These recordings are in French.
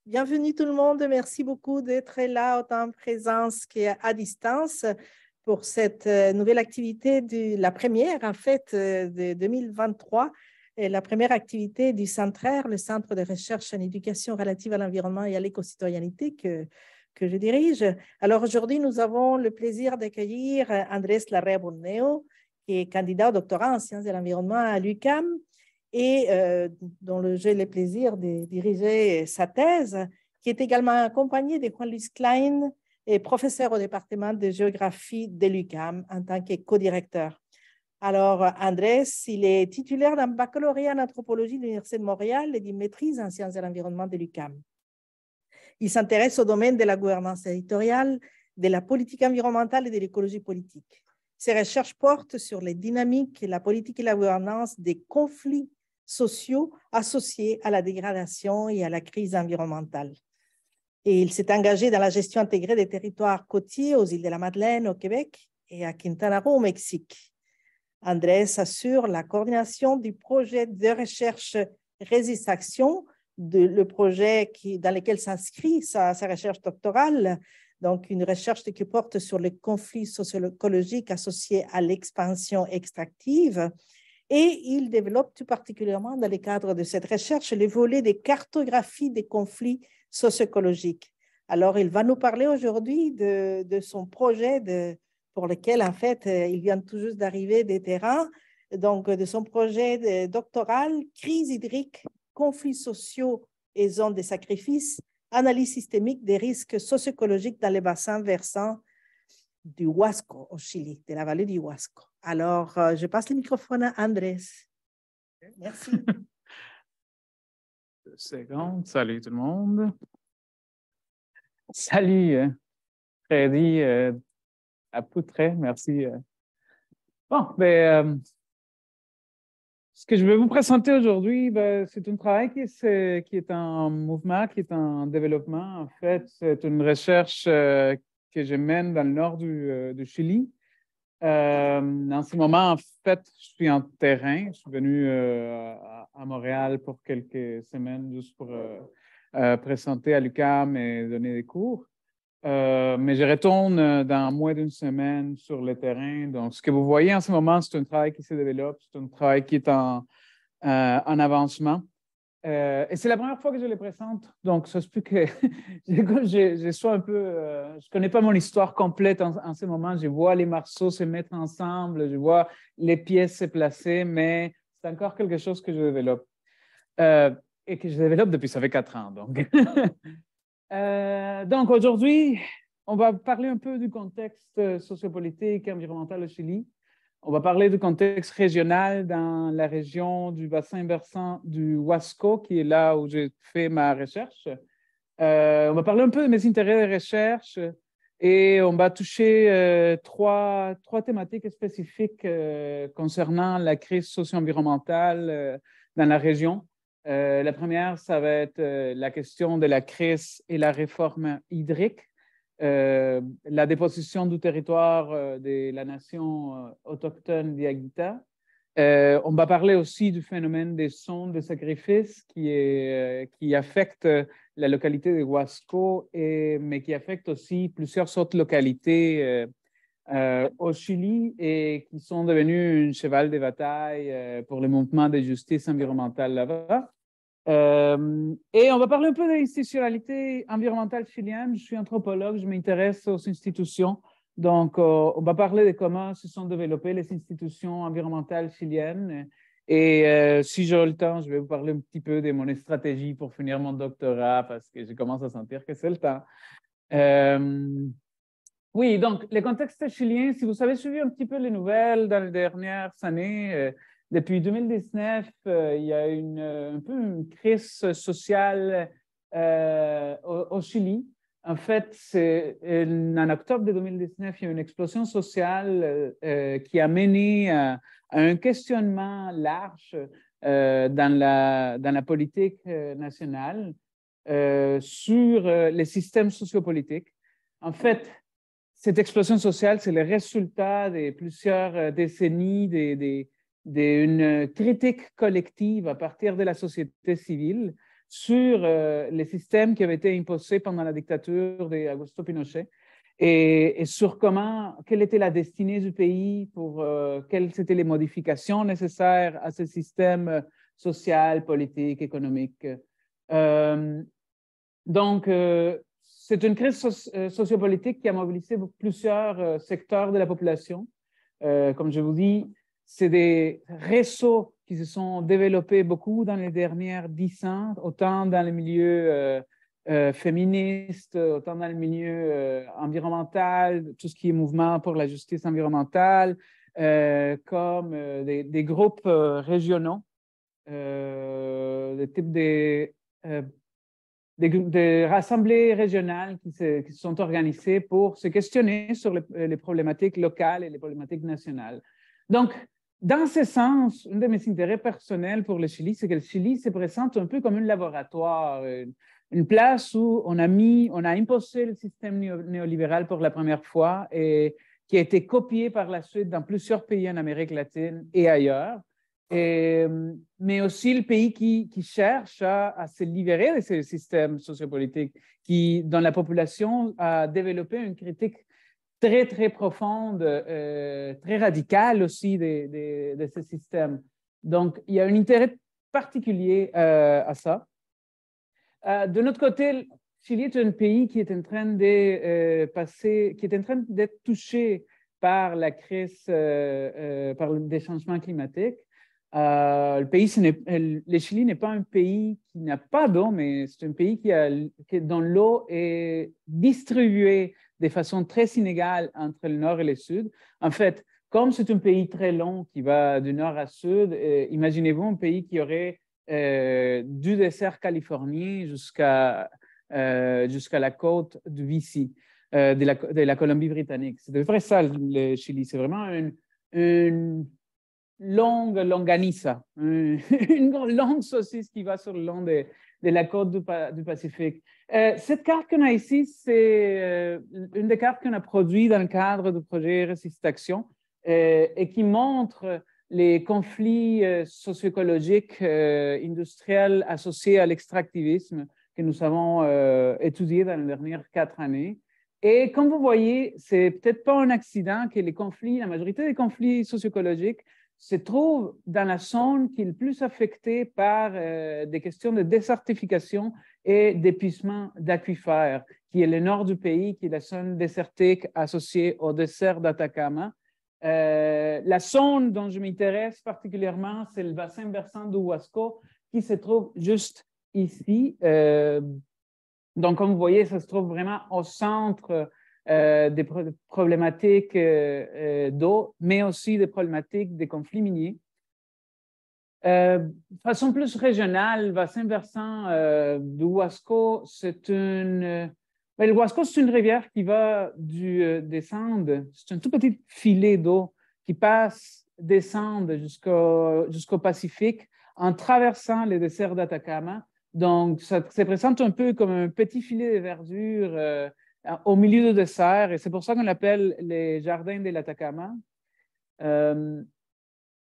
Bienvenue tout le monde. Merci beaucoup d'être là autant en présence qu'à distance pour cette nouvelle activité, la première en fait de 2023, et la première activité du CENTRER, le Centre de recherche en éducation relative à l'environnement et à l'éco-citoyenneté que je dirige. Alors aujourd'hui, nous avons le plaisir d'accueillir Andrés Larrea-Burneo, qui est candidat au doctorat en sciences de l'environnement à l'UQAM, et dont j'ai le plaisir de diriger sa thèse, qui est également accompagnée de Juan Luis Klein, et professeur au département de géographie de l'UQAM en tant que co-directeur. Alors, Andrés, il est titulaire d'un baccalauréat en anthropologie de l'Université de Montréal et d'une maîtrise en sciences de l'environnement de l'UQAM. Il s'intéresse au domaine de la gouvernance territoriale, de la politique environnementale et de l'écologie politique. Ses recherches portent sur les dynamiques, la politique et la gouvernance des conflits sociaux associés à la dégradation et à la crise environnementale. Et il s'est engagé dans la gestion intégrée des territoires côtiers aux îles de la Madeleine au Québec et à Quintana Roo au Mexique. Andrés assure la coordination du projet de recherche Resist-Action, le projet dans lequel s'inscrit sa recherche doctorale, donc une recherche qui porte sur les conflits socio-écologiques associés à l'expansion extractive. Et il développe tout particulièrement dans le cadre de cette recherche le volet des cartographies des conflits socio-écologiques. Alors, il va nous parler aujourd'hui de son projet pour lequel, en fait, il vient tout juste d'arriver des terrains, donc de son projet doctoral, crise hydrique, conflits sociaux et zones de sacrifice, analyse systémique des risques socio-écologiques dans les bassins versants du Huasco au Chili, de la vallée du Huasco. Alors, je passe le microphone à Andrés. Merci. 2 secondes. Salut tout le monde. Salut, Freddy à Poutrey. Merci. Bon, ce que je vais vous présenter aujourd'hui, c'est un travail qui est en mouvement, qui est en développement. En fait, c'est une recherche que je mène dans le nord du Chili. En ce moment, en fait, je suis en terrain. Je suis venu à Montréal pour quelques semaines juste pour présenter à l'UQAM et donner des cours. Mais je retourne dans moins d'une semaine sur le terrain. Donc, ce que vous voyez en ce moment, c'est un travail qui se développe, c'est un travail qui est en avancement. Et c'est la première fois que je les présente, donc ça se peut que je sois un peu… je ne connais pas mon histoire complète en ce moment. Je vois les morceaux se mettre ensemble, je vois les pièces se placer, mais c'est encore quelque chose que je développe. Et que je développe depuis, ça fait 4 ans. Donc aujourd'hui, on va parler un peu du contexte sociopolitique et environnemental au Chili. On va parler du contexte régional dans la région du bassin versant du Huasco, qui est là où j'ai fait ma recherche. On va parler un peu de mes intérêts de recherche et on va toucher trois thématiques spécifiques concernant la crise socio-environnementale dans la région. La première, ça va être la question de la crise et la réforme hydrique. La déposition du territoire de la nation autochtone d'Iagüita. On va parler aussi du phénomène des zones de sacrifice qui affecte la localité de Huasco, mais qui affecte aussi plusieurs autres localités au Chili et qui sont devenues un cheval de bataille pour le mouvement de justice environnementale là-bas. Et on va parler un peu de l'institutionnalité environnementale chilienne. Je suis anthropologue, je m'intéresse aux institutions. Donc, on va parler de comment se sont développées les institutions environnementales chiliennes. Et si j'ai le temps, je vais vous parler un petit peu de mon stratégie pour finir mon doctorat parce que je commence à sentir que c'est le temps. Oui, donc, le contexte chilien, si vous avez suivi un petit peu les nouvelles dans les dernières années, depuis 2019, il y a un peu une crise sociale au Chili. En fait, en octobre de 2019, il y a une explosion sociale qui a mené à un questionnement large dans la politique nationale sur les systèmes sociopolitiques. En fait, cette explosion sociale, c'est le résultat de plusieurs décennies d'une critique collective à partir de la société civile sur les systèmes qui avaient été imposés pendant la dictature d'Augusto Pinochet et sur quelle était la destinée du pays, pour quelles étaient les modifications nécessaires à ce système social, politique, économique. Donc, c'est une crise sociopolitique qui a mobilisé plusieurs secteurs de la population. Comme je vous dis, c'est des réseaux qui se sont développés beaucoup dans les dernières 10 ans, autant dans les milieux féministes, autant dans le milieu environnemental, tout ce qui est mouvement pour la justice environnementale, comme des groupes régionaux, des types des rassemblées régionales qui se sont organisées pour se questionner sur les problématiques locales et les problématiques nationales. Donc, dans ce sens, un de mes intérêts personnels pour le Chili, c'est que le Chili se présente un peu comme un laboratoire, une place où on a imposé le système néolibéral pour la première fois et qui a été copié par la suite dans plusieurs pays en Amérique latine et ailleurs. Mais aussi le pays qui cherche à se libérer de ce système sociopolitique, qui, dans la population, a développé une critique très, très profonde, très radicale aussi de ce système. Donc, il y a un intérêt particulier à ça. De notre côté, le Chili est un pays qui est en train d'être touché par la crise, par des changements climatiques. Le Chili n'est pas un pays qui n'a pas d'eau, mais c'est un pays dont l'eau est distribuée de façon très inégale entre le nord et le sud. En fait, comme c'est un pays très long qui va du nord à sud, imaginez-vous un pays qui aurait du désert californien jusqu'à la côte du BC, de la Colombie-Britannique. C'est de vrai ça, le Chili. C'est vraiment une longaniza, une longue saucisse qui va sur le long de la côte du Pacifique. Cette carte qu'on a ici, c'est une des cartes qu'on a produites dans le cadre du projet Résiste Action et qui montre les conflits socio-écologiques industriels associés à l'extractivisme que nous avons étudiés dans les dernières 4 années. Et comme vous voyez, c'est peut-être pas un accident que la majorité des conflits socio-écologiques se trouve dans la zone qui est le plus affectée par des questions de désertification et d'épuisement d'aquifères, qui est le nord du pays, qui est la zone désertique associée au désert d'Atacama. La zone dont je m'intéresse particulièrement, c'est le bassin versant du Huasco, qui se trouve juste ici. Donc, comme vous voyez, ça se trouve vraiment au centre des problématiques d'eau, mais aussi des problématiques des conflits miniers. De façon plus régionale, le bassin versant du Huasco, le Huasco, c'est une rivière qui va descendre, c'est un tout petit filet d'eau qui descend jusqu'au Pacifique en traversant le désert d'Atacama. Donc, ça se présente un peu comme un petit filet de verdure au milieu du désert, et c'est pour ça qu'on l'appelle les jardins de l'Atacama. Comme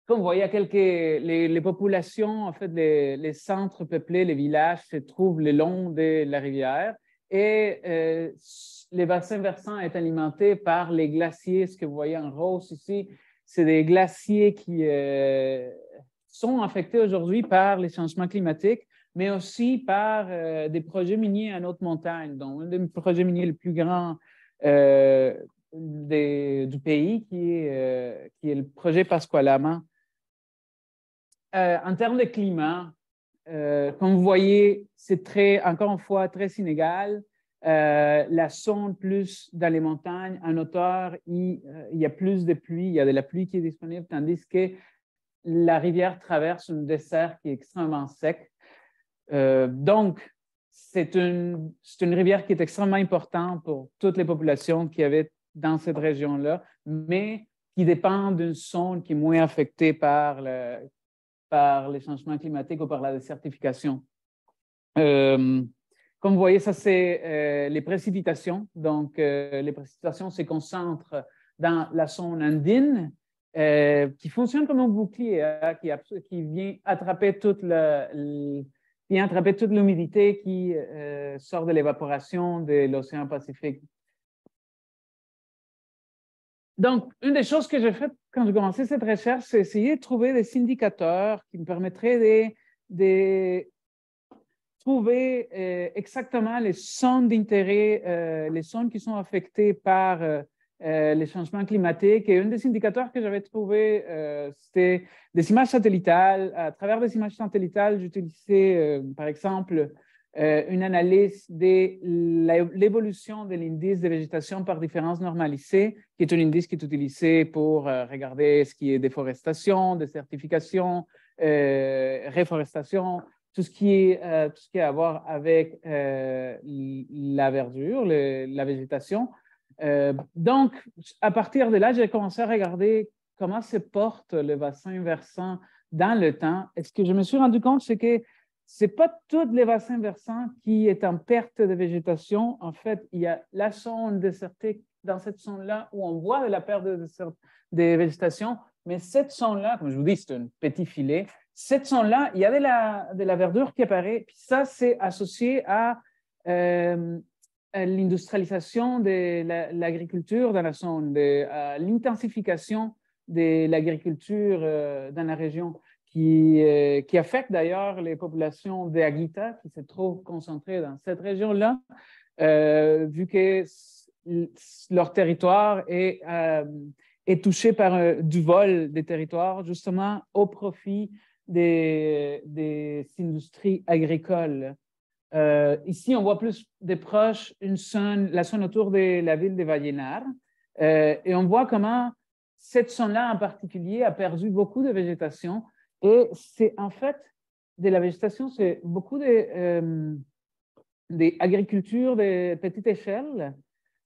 vous voyez, les populations, en fait, les centres peuplés, les villages se trouvent le long de la rivière, et les bassins versants est alimenté par les glaciers. Ce que vous voyez en rose ici, c'est des glaciers qui sont affectés aujourd'hui par les changements climatiques, mais aussi par des projets miniers en haute montagne. Donc, un des projets miniers les plus grands du pays, qui est le projet Pascua-Lama. En termes de climat, comme vous voyez, c'est encore une fois très inégal. La zone plus dans les montagnes, en hauteur, il y a plus de pluie, il y a de la pluie qui est disponible, tandis que la rivière traverse un désert qui est extrêmement sec. Donc, c'est une rivière qui est extrêmement importante pour toutes les populations qui avaient dans cette région-là, mais qui dépend d'une zone qui est moins affectée par les changements climatiques ou par la désertification. Comme vous voyez, ça, c'est les précipitations. Donc, les précipitations se concentrent dans la zone andine, qui fonctionne comme un bouclier, hein, qui vient attraper toute puis attraper toute l'humidité qui sort de l'évaporation de l'océan Pacifique. Donc, une des choses que j'ai faites quand j'ai commencé cette recherche, c'est essayer de trouver des indicateurs qui me permettraient de trouver exactement les zones d'intérêt, les zones qui sont affectées par les changements climatiques. Et un des indicateurs que j'avais trouvé, c'était des images satellitales. À travers des images satellitales, j'utilisais, par exemple, une analyse de l'évolution de l'indice de végétation par différence normalisée, qui est un indice qui est utilisé pour regarder ce qui est déforestation, désertification, réforestation, tout ce qui est à voir avec la verdure, la végétation. Donc, à partir de là, j'ai commencé à regarder comment se porte le bassin versant dans le temps. Et ce que je me suis rendu compte, c'est que ce n'est pas tous les bassins versants qui est en perte de végétation. En fait, il y a la zone désertique dans cette zone-là où on voit de la perte de végétation, mais cette zone-là, comme je vous dis, c'est un petit filet. Cette zone-là, il y a de la verdure qui apparaît, puis ça, c'est associé à l'industrialisation de l'agriculture dans la zone, à l'intensification de l'agriculture dans la région, qui affecte d'ailleurs les populations des Aguita qui se trouvent concentrées dans cette région-là, vu que leur territoire est touché par du vol des territoires, justement au profit des industries agricoles. Ici, on voit plus des proches la zone autour de la ville de Vallenar, et on voit comment cette zone-là en particulier a perdu beaucoup de végétation. Et c'est en fait de la végétation, c'est beaucoup d'agriculture de petite échelle,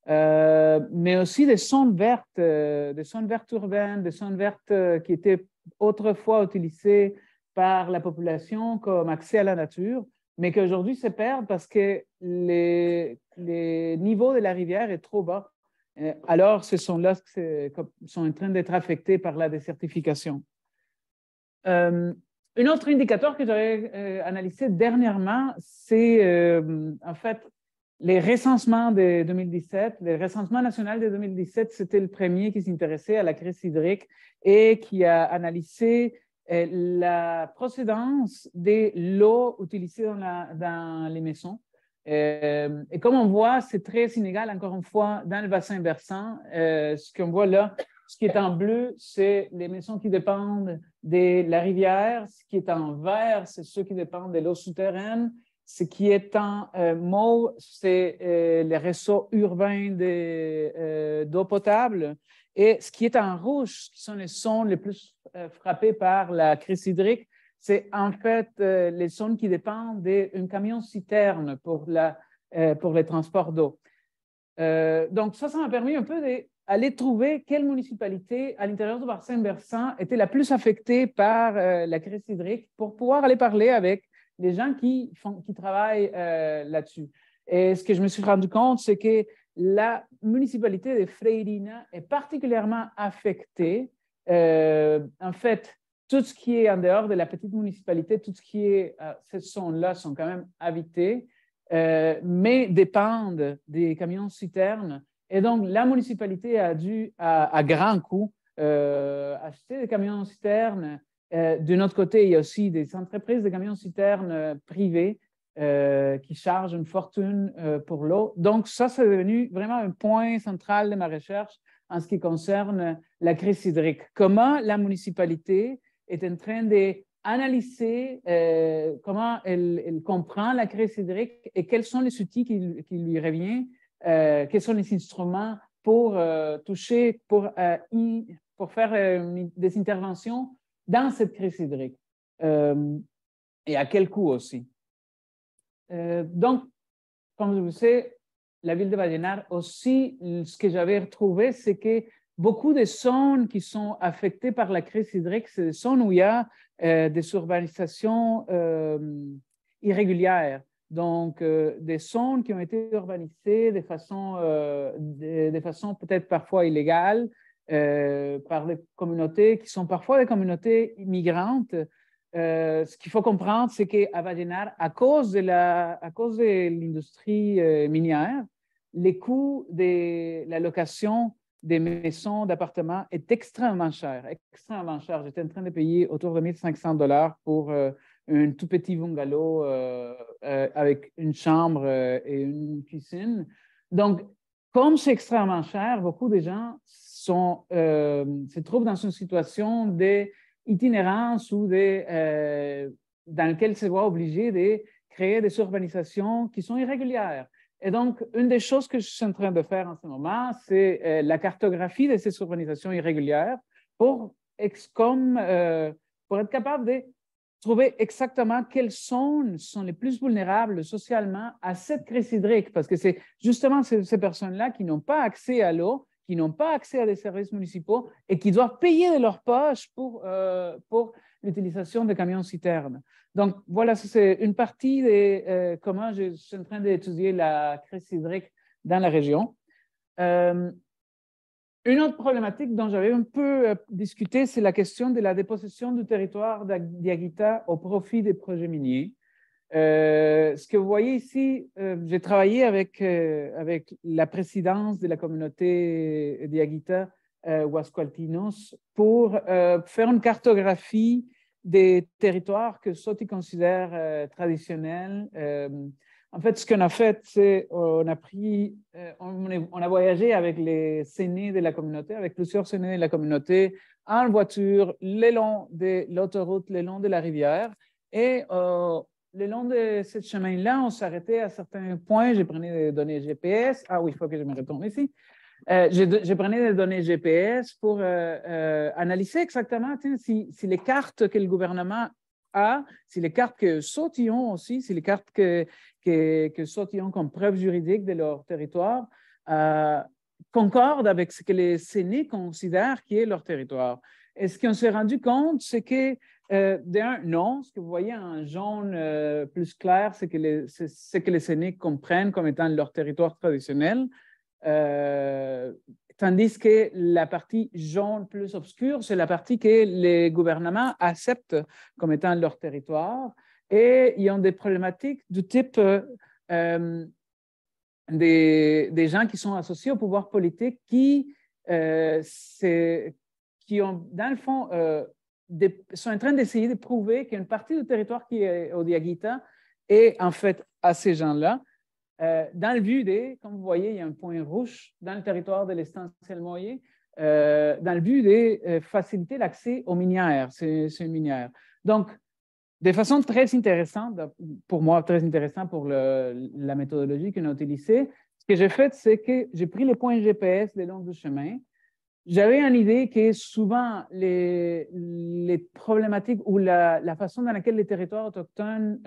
mais aussi des zones vertes urbaines, des zones vertes qui étaient autrefois utilisées par la population comme accès à la nature, mais qui aujourd'hui se perdent parce que les niveaux de la rivière est trop bas. Alors, ces zones-là sont en train d'être affectées par la désertification. Un autre indicateur que j'avais analysé dernièrement, c'est en fait les recensements de 2017. Le recensement national de 2017, c'était le premier qui s'intéressait à la crise hydrique et qui a analysé la procédance de l'eau utilisée dans les maisons. Et comme on voit, c'est très inégal, encore une fois, dans le bassin versant. Ce qu'on voit là, ce qui est en bleu, c'est les maisons qui dépendent de la rivière. Ce qui est en vert, c'est ceux qui dépendent de l'eau souterraine. Ce qui est en mauve, c'est les réseaux urbains d'eau potable. Et ce qui est en rouge, qui sont les zones les plus frappées par la crise hydrique, c'est en fait les zones qui dépendent d'un camion-citerne pour les transports d'eau. Donc, ça m'a permis un peu d'aller trouver quelle municipalité à l'intérieur du bassin versant était la plus affectée par la crise hydrique pour pouvoir aller parler avec les gens qui travaillent là-dessus. Et ce que je me suis rendu compte, c'est que la municipalité de Freirina est particulièrement affectée. En fait, tout ce qui est en dehors de la petite municipalité, tout ce qui est cette zone-là sont quand même habités, mais dépendent des camions-citernes. Et donc, la municipalité a dû, à grand coût, acheter des camions-citernes. D'un autre côté, il y a aussi des entreprises de camions-citernes privées qui chargent une fortune pour l'eau. Donc, ça, c'est devenu vraiment un point central de ma recherche en ce qui concerne la crise hydrique. Comment la municipalité est en train d'analyser comment elle comprend la crise hydrique et quels sont les outils qui lui reviennent, quels sont les instruments pour toucher, pour faire des interventions dans cette crise hydrique et à quel coût aussi. Donc, comme je vous sais, la ville de Vallenar aussi, ce que j'avais retrouvé, c'est que beaucoup de zones qui sont affectées par la crise hydrique, c'est des zones où il y a des urbanisations irrégulières. Donc, des zones qui ont été urbanisées de façon peut-être parfois illégale par des communautés qui sont parfois des communautés immigrantes ce qu'il faut comprendre, c'est qu'à Vagenar, à cause de l'industrie minière, les coûts de la location des maisons, d'appartements est extrêmement cher, extrêmement cher. J'étais en train de payer autour de 1 500 $ pour un tout petit bungalow avec une chambre et une cuisine. Donc, comme c'est extrêmement cher, beaucoup de gens se trouvent dans une situation d'itinérance ou dans laquelle ils se voient obligés de créer des urbanisations qui sont irrégulières. Et donc, une des choses que je suis en train de faire en ce moment, c'est la cartographie de ces urbanisations irrégulières pour être capable de trouver exactement quelles zones sont les plus vulnérables socialement à cette crise hydrique, parce que c'est justement ces personnes-là qui n'ont pas accès à l'eau, qui n'ont pas accès à des services municipaux et qui doivent payer de leur poche pour l'utilisation des camions-citernes. Donc, voilà, c'est une partie de comment je suis en train d'étudier la crise hydrique dans la région. Une autre problématique dont j'avais un peu discuté, c'est la question de la dépossession du territoire d'Iagüita au profit des projets miniers. Ce que vous voyez ici, j'ai travaillé avec la présidence de la communauté d'Iagüita, Huascualtinos, pour faire une cartographie des territoires que Soti considère traditionnels. En fait, ce qu'on a fait, c'est on a voyagé avec les sénés de la communauté, avec plusieurs sénés de la communauté, en voiture, le long de l'autoroute, le long de la rivière. Et le long de ce chemin-là, on s'arrêtait à certains points. J'ai pris des données GPS. Ah oui, il faut que je me retourne ici. J'ai pris des données GPS pour analyser exactement si les cartes que le gouvernement a, si les cartes que Soti ont aussi, si les cartes que Soti ont comme preuve juridique de leur territoire concordent avec ce que les sénés considèrent qui est leur territoire. Et ce qu'on s'est rendu compte, c'est que non, ce que vous voyez en jaune plus clair, c'est que les sénés comprennent comme étant leur territoire traditionnel. Tandis que la partie jaune plus obscure, c'est la partie que les gouvernements acceptent comme étant leur territoire. Et ils ont des problématiques du type des gens qui sont associés au pouvoir politique qui ont, dans le fond, sont en train d'essayer de prouver qu'une partie du territoire qui est au Diaguita est en fait à ces gens-là. Dans le but comme vous voyez, il y a un point rouge dans le territoire de l'Estanciel Moyer, dans le but de faciliter l'accès aux minières. C'est une minière. Donc, de façon très intéressante, pour moi, très intéressant pour la méthodologie qu'on a utilisée, ce que j'ai fait, c'est que j'ai pris les points GPS le long du chemin. J'avais une idée que souvent les problématiques ou la façon dans laquelle les territoires autochtones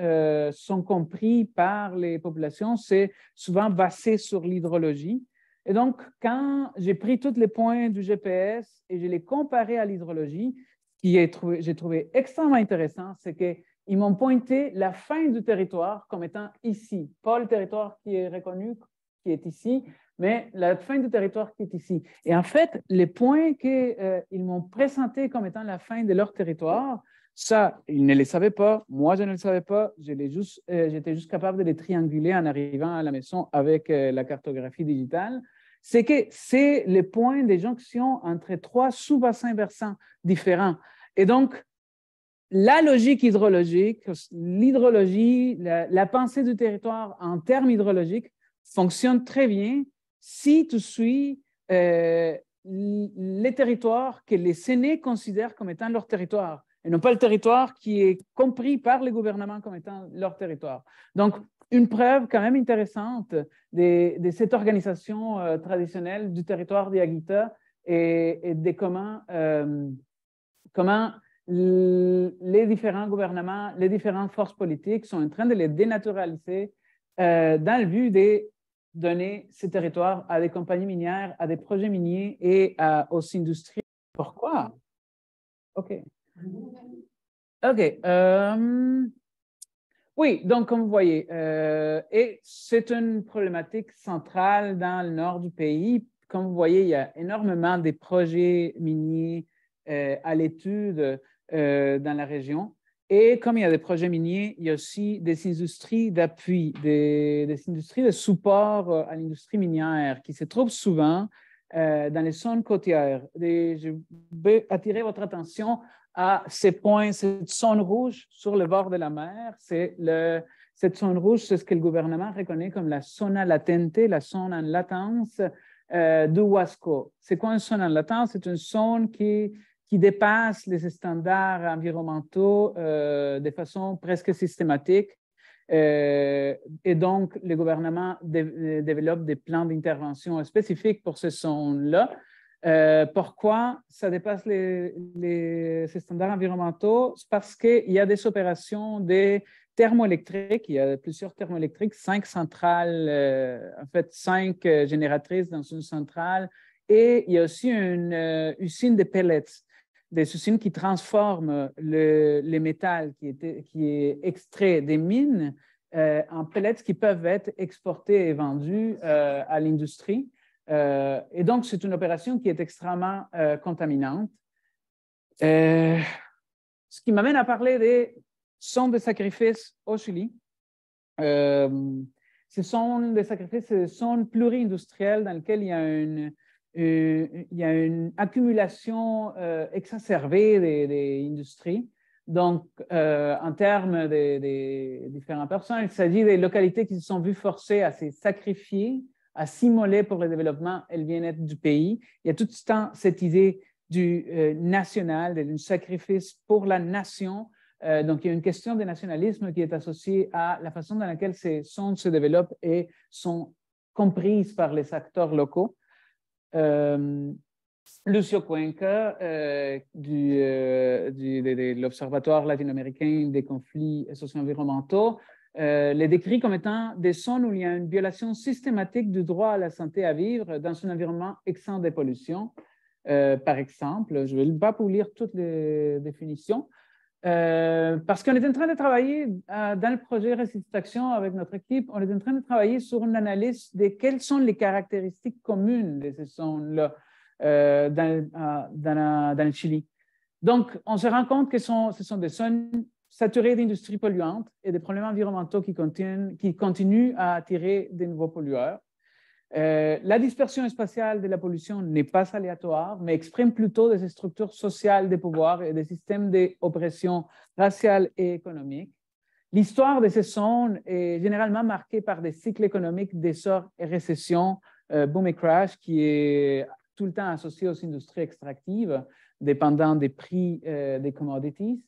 sont compris par les populations, c'est souvent basé sur l'hydrologie. Et donc, quand j'ai pris tous les points du GPS et je les comparés à l'hydrologie, ce que j'ai trouvé extrêmement intéressant, c'est qu'ils m'ont pointé la fin du territoire comme étant ici, pas le territoire qui est reconnu, qui est ici, mais la fin du territoire qui est ici. Et en fait, les points qu'ils m'ont présentés comme étant la fin de leur territoire, ça, ils ne les savaient pas, moi je ne le savais pas, j'étais juste capable de les trianguler en arrivant à la maison avec la cartographie digitale. C'est que c'est les points de jonction entre 3 sous-bassins versants différents. Et donc, la logique hydrologique, l'hydrologie, la pensée du territoire en termes hydrologiques fonctionne très bien si tu suis les territoires que les sénés considèrent comme étant leur territoire et non pas le territoire qui est compris par les gouvernements comme étant leur territoire. Donc, une preuve quand même intéressante de cette organisation traditionnelle du territoire d'Iagüita et de comment les différents gouvernements, les différentes forces politiques sont en train de les dénaturaliser dans le but de donner ces territoires à des compagnies minières, à des projets miniers et aux industries. Pourquoi? OK. OK. Oui, donc comme vous voyez, et c'est une problématique centrale dans le nord du pays. Comme vous voyez, il y a énormément de projets miniers à l'étude dans la région. Et comme il y a des projets miniers, il y a aussi des industries d'appui, des industries de support à l'industrie minière qui se trouvent souvent dans les zones côtières. Et je veux attirer votre attention à ces points, cette zone rouge sur le bord de la mer. Cette zone rouge, c'est ce que le gouvernement reconnaît comme la zona latente, la zone en latence du Huasco. C'est quoi une zone en latence? C'est une zone qui dépasse les standards environnementaux de façon presque systématique. Et donc, le gouvernement développe des plans d'intervention spécifiques pour ces zones-là. Pourquoi ça dépasse ces standards environnementaux? C'est parce qu'il y a des opérations des thermoélectriques, il y a plusieurs thermoélectriques, 5 centrales, en fait 5 génératrices dans une centrale, et il y a aussi une usine de pellets, des usines qui transforment le métal qui est extrait des mines en pellets qui peuvent être exportés et vendus à l'industrie. Et donc, c'est une opération qui est extrêmement contaminante. Ce qui m'amène à parler des zones de sacrifice au Chili. Ce sont des sacrifices, ce sont pluri-industrielles dans lesquelles il y a une accumulation exacerbée des industries. Donc, en termes des différentes personnes, il s'agit des localités qui se sont vues forcées à se sacrifier, à s'immoler pour le développement et le bien-être du pays. Il y a tout le temps cette idée du national, d'un sacrifice pour la nation. Donc, il y a une question de nationalisme qui est associée à la façon dans laquelle ces zones se développent et sont comprises par les acteurs locaux. Lucio Cuenca de l'Observatoire latino-américain des conflits socio-environnementaux les décrit comme étant des zones où il y a une violation systématique du droit à la santé à vivre dans un environnement exempt de pollution. Par exemple, je ne vais pas vous lire toutes les définitions, parce qu'on est en train de travailler dans le projet Résistance Action avec notre équipe, on est en train de travailler sur une analyse de quelles sont les caractéristiques communes de ces zones-là dans le Chili. Donc, on se rend compte que ce sont des zones saturées d'industries polluantes et des problèmes environnementaux qui continuent à attirer de nouveaux pollueurs. La dispersion spatiale de la pollution n'est pas aléatoire, mais exprime plutôt des structures sociales de pouvoir et des systèmes d'oppression raciale et économique. L'histoire de ces zones est généralement marquée par des cycles économiques d'essor et récession, boom et crash, qui est tout le temps associé aux industries extractives, dépendant des prix des commodities.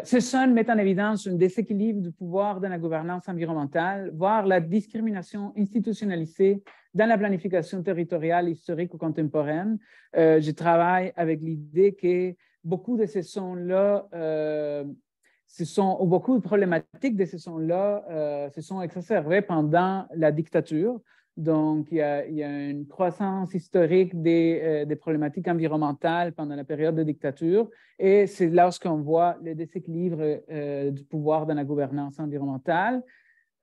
Ces zones mettent en évidence un déséquilibre du pouvoir dans la gouvernance environnementale, voire la discrimination institutionnalisée dans la planification territoriale historique ou contemporaine. Je travaille avec l'idée que beaucoup de ces zones-là, ou beaucoup de problématiques de ces zones-là se sont exacerbées pendant la dictature. Donc, il y a une croissance historique des problématiques environnementales pendant la période de dictature, et c'est lorsqu'on voit le déséquilibre du pouvoir dans la gouvernance environnementale.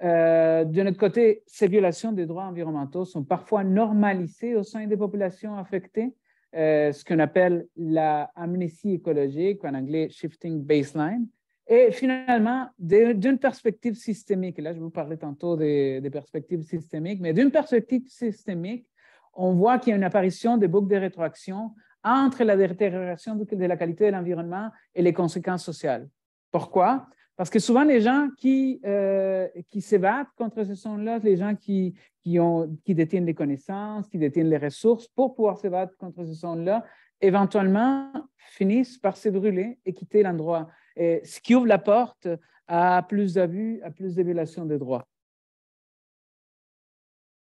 De notre côté, ces violations des droits environnementaux sont parfois normalisées au sein des populations affectées, ce qu'on appelle la amnésie écologique, en anglais shifting baseline. Et finalement, d'une perspective systémique, et là je vous parlais tantôt des perspectives systémiques, mais d'une perspective systémique, on voit qu'il y a une apparition de boucles de rétroaction entre la détérioration de la qualité de l'environnement et les conséquences sociales. Pourquoi? Parce que souvent, les gens qui se battent contre ces zones-là, les gens qui détiennent les connaissances, qui détiennent les ressources pour pouvoir se battre contre ces zones-là, éventuellement finissent par se brûler et quitter l'endroit. Ce qui ouvre la porte à plus d'abus, à plus de violations des droits.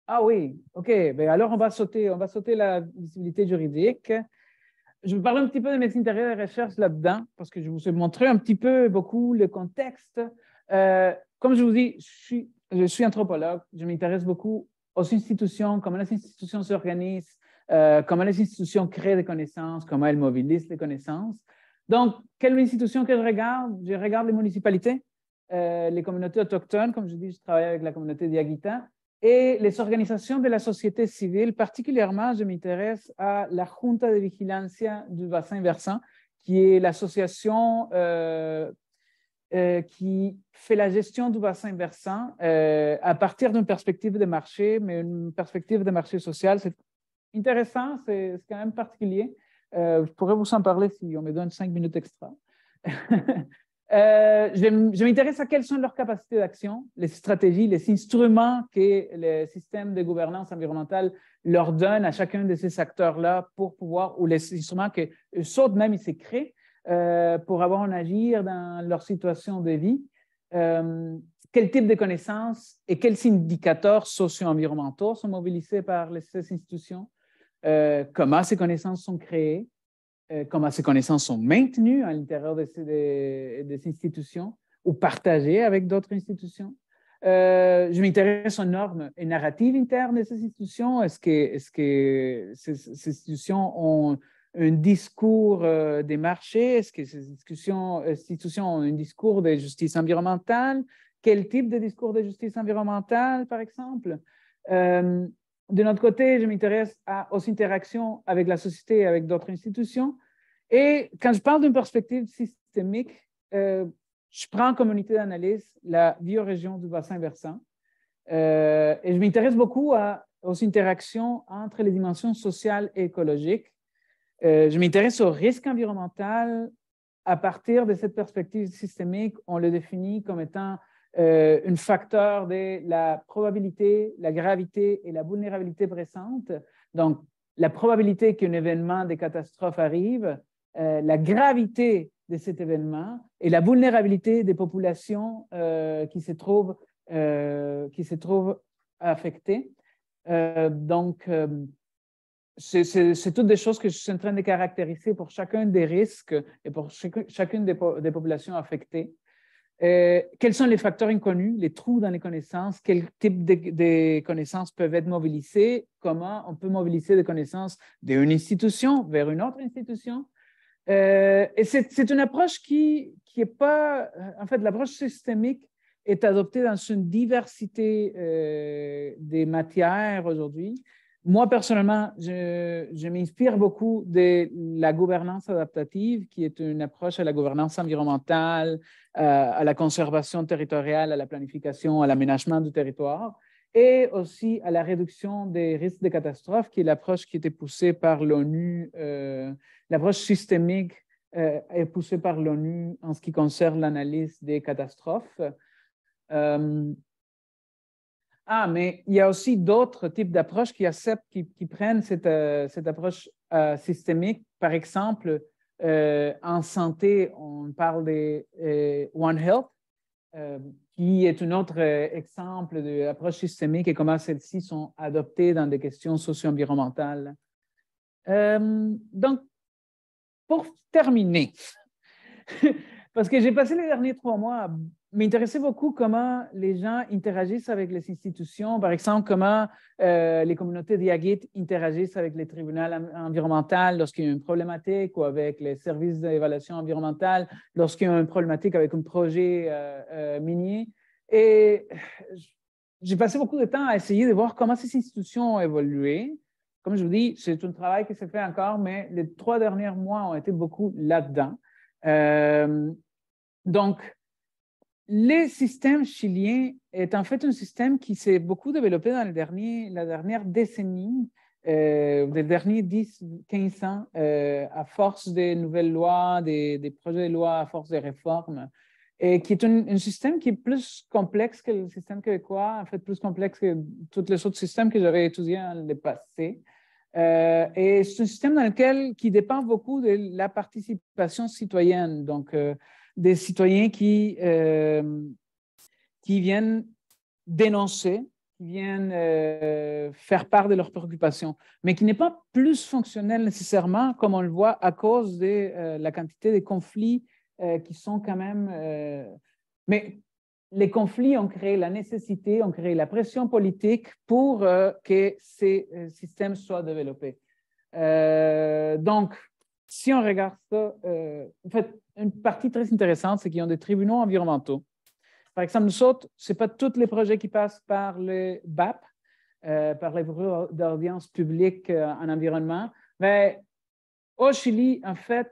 Ah oui, OK. Ben alors, on va sauter la visibilité juridique. Je vais parler un petit peu de mes intérêts de recherche là-dedans, parce que je vous ai montré un petit peu beaucoup le contexte. Comme je vous dis, je suis anthropologue. Je m'intéresse beaucoup aux institutions, comment les institutions s'organisent, comment les institutions créent des connaissances, comment elles mobilisent les connaissances. Donc, quelle institution que je regarde? Je regarde les municipalités, les communautés autochtones, comme je dis, je travaille avec la communauté d'Yaguita, et les organisations de la société civile. Particulièrement, je m'intéresse à la Junta de Vigilancia du bassin versant, qui est l'association qui fait la gestion du bassin versant à partir d'une perspective de marché, mais une perspective de marché social. C'est intéressant, c'est quand même particulier. Je pourrais vous en parler si on me donne 5 minutes extra. Je m'intéresse à quelles sont leurs capacités d'action, les stratégies, les instruments que le système de gouvernance environnementale leur donne à chacun de ces acteurs-là pour pouvoir, ou les instruments que eux même ils se créent pour avoir un agir dans leur situation de vie. Quel type de connaissances et quels indicateurs socio-environnementaux sont mobilisés par ces institutions? Comment ces connaissances sont créées? Comment ces connaissances sont maintenues à l'intérieur de ces institutions ou partagées avec d'autres institutions. Je m'intéresse aux normes et narratives internes de ces institutions. Est-ce que ces institutions ont un discours des marchés? Est-ce que ces institutions ont un discours de justice environnementale? Quel type de discours de justice environnementale, par exemple? De notre côté, je m'intéresse aux interactions avec la société et avec d'autres institutions. Et quand je parle d'une perspective systémique, je prends comme unité d'analyse la biorégion du bassin versant. Et je m'intéresse beaucoup aux interactions entre les dimensions sociales et écologiques. Je m'intéresse au risque environnemental à partir de cette perspective systémique. On le définit comme étant un facteur de la probabilité, la gravité et la vulnérabilité présente. Donc, la probabilité qu'un événement de catastrophe arrive, la gravité de cet événement et la vulnérabilité des populations qui se trouvent affectées. C'est toutes des choses que je suis en train de caractériser pour chacun des risques et pour chacune des populations affectées. Quels sont les facteurs inconnus, les trous dans les connaissances, quel type de connaissances peuvent être mobilisées, comment on peut mobiliser des connaissances d'une institution vers une autre institution. Et c'est une approche qui est pas, en fait, l'approche systémique est adoptée dans une diversité des matières aujourd'hui. Moi, personnellement, je m'inspire beaucoup de la gouvernance adaptative, qui est une approche à la gouvernance environnementale, à la conservation territoriale, à la planification, à l'aménagement du territoire, et aussi à la réduction des risques de catastrophes, qui est l'approche qui était poussée par l'ONU. L'approche systémique est poussée par l'ONU en ce qui concerne l'analyse des catastrophes. Mais il y a aussi d'autres types d'approches qui acceptent, qui prennent cette approche systémique. Par exemple, en santé, on parle de One Health, qui est un autre exemple d'approche systémique et comment celles-ci sont adoptées dans des questions socio-environnementales. Donc, pour terminer, parce que j'ai passé les derniers 3 mois à m'intéresser beaucoup comment les gens interagissent avec les institutions, par exemple, comment les communautés d'IAGIT interagissent avec les tribunaux environnementaux lorsqu'il y a une problématique ou avec les services d'évaluation environnementale lorsqu'il y a une problématique avec un projet minier. Et j'ai passé beaucoup de temps à essayer de voir comment ces institutions ont évolué. Comme je vous dis, c'est un travail qui se fait encore, mais les 3 derniers mois ont été beaucoup là-dedans. Donc, le système chilien est en fait un système qui s'est beaucoup développé dans la dernière décennie, les derniers 10-15 ans, à force des nouvelles lois, des projets de loi, à force des réformes, et qui est un système qui est plus complexe que le système québécois, en fait plus complexe que tous les autres systèmes que j'avais étudiés dans le passé. Et c'est un système qui dépend beaucoup de la participation citoyenne, donc des citoyens qui viennent dénoncer, qui viennent faire part de leurs préoccupations, mais qui n'est pas plus fonctionnel nécessairement, comme on le voit, à cause de la quantité de conflits qui sont quand même... mais les conflits ont créé la nécessité, ont créé la pression politique pour que ces systèmes soient développés. Donc, si on regarde ça, en fait, une partie très intéressante, c'est qu'ils ont des tribunaux environnementaux. Par exemple, nous autres, ce n'est pas tous les projets qui passent par le BAP, par les bureaux d'audience publique en environnement, mais au Chili, en fait,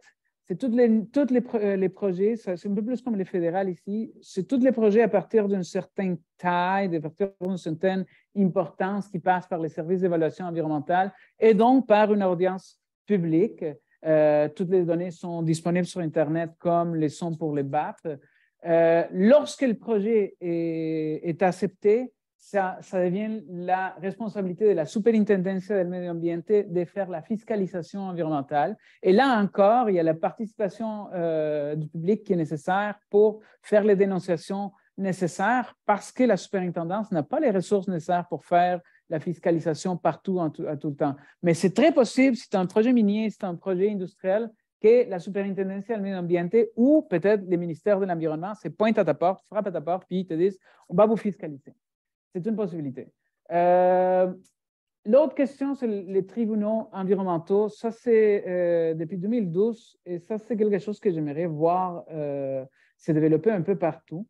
c'est les projets, c'est un peu plus comme les fédérales ici, c'est tous les projets à partir d'une certaine taille, à partir d'une certaine importance qui passent par les services d'évaluation environnementale et donc par une audience publique. Toutes les données sont disponibles sur Internet comme les sont pour les BAP. Lorsque le projet est accepté, ça devient la responsabilité de la Superintendencia del Medio Ambiente de faire la fiscalisation environnementale. Et là encore, il y a la participation du public qui est nécessaire pour faire les dénonciations nécessaires parce que la superintendance n'a pas les ressources nécessaires pour faire la fiscalisation partout à tout le temps. Mais c'est très possible, si c'est un projet minier, si c'est un projet industriel, que la Superintendencia del Medio Ambiente ou peut-être les ministères de l'Environnement se pointent à ta porte, frappent à ta porte, puis ils te disent « on va vous fiscaliser ». C'est une possibilité. L'autre question, c'est les tribunaux environnementaux. Ça, c'est depuis 2012 et ça, c'est quelque chose que j'aimerais voir se développer un peu partout.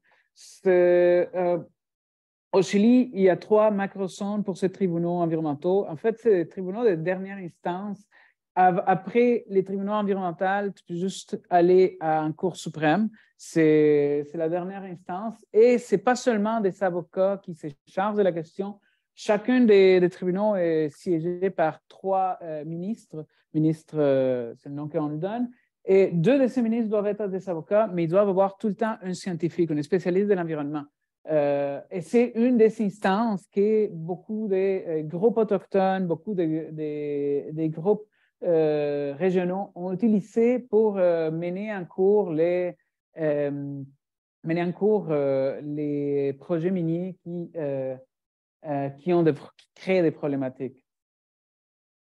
Au Chili, il y a 3 macrozones pour ces tribunaux environnementaux. En fait, c'est des tribunaux de dernière instance. Après les tribunaux environnementaux, tu peux juste aller à un cour suprême. C'est la dernière instance. Et ce n'est pas seulement des avocats qui se chargent de la question. Chacun des tribunaux est siégé par 3 ministres. Ministre, c'est le nom qu'on lui donne. Et 2 de ces ministres doivent être des avocats, mais ils doivent avoir tout le temps un scientifique, un spécialiste de l'environnement. Et c'est une des instances que beaucoup de groupes autochtones, beaucoup des groupes régionaux ont utilisé pour mener en cours les projets miniers qui créent des problématiques.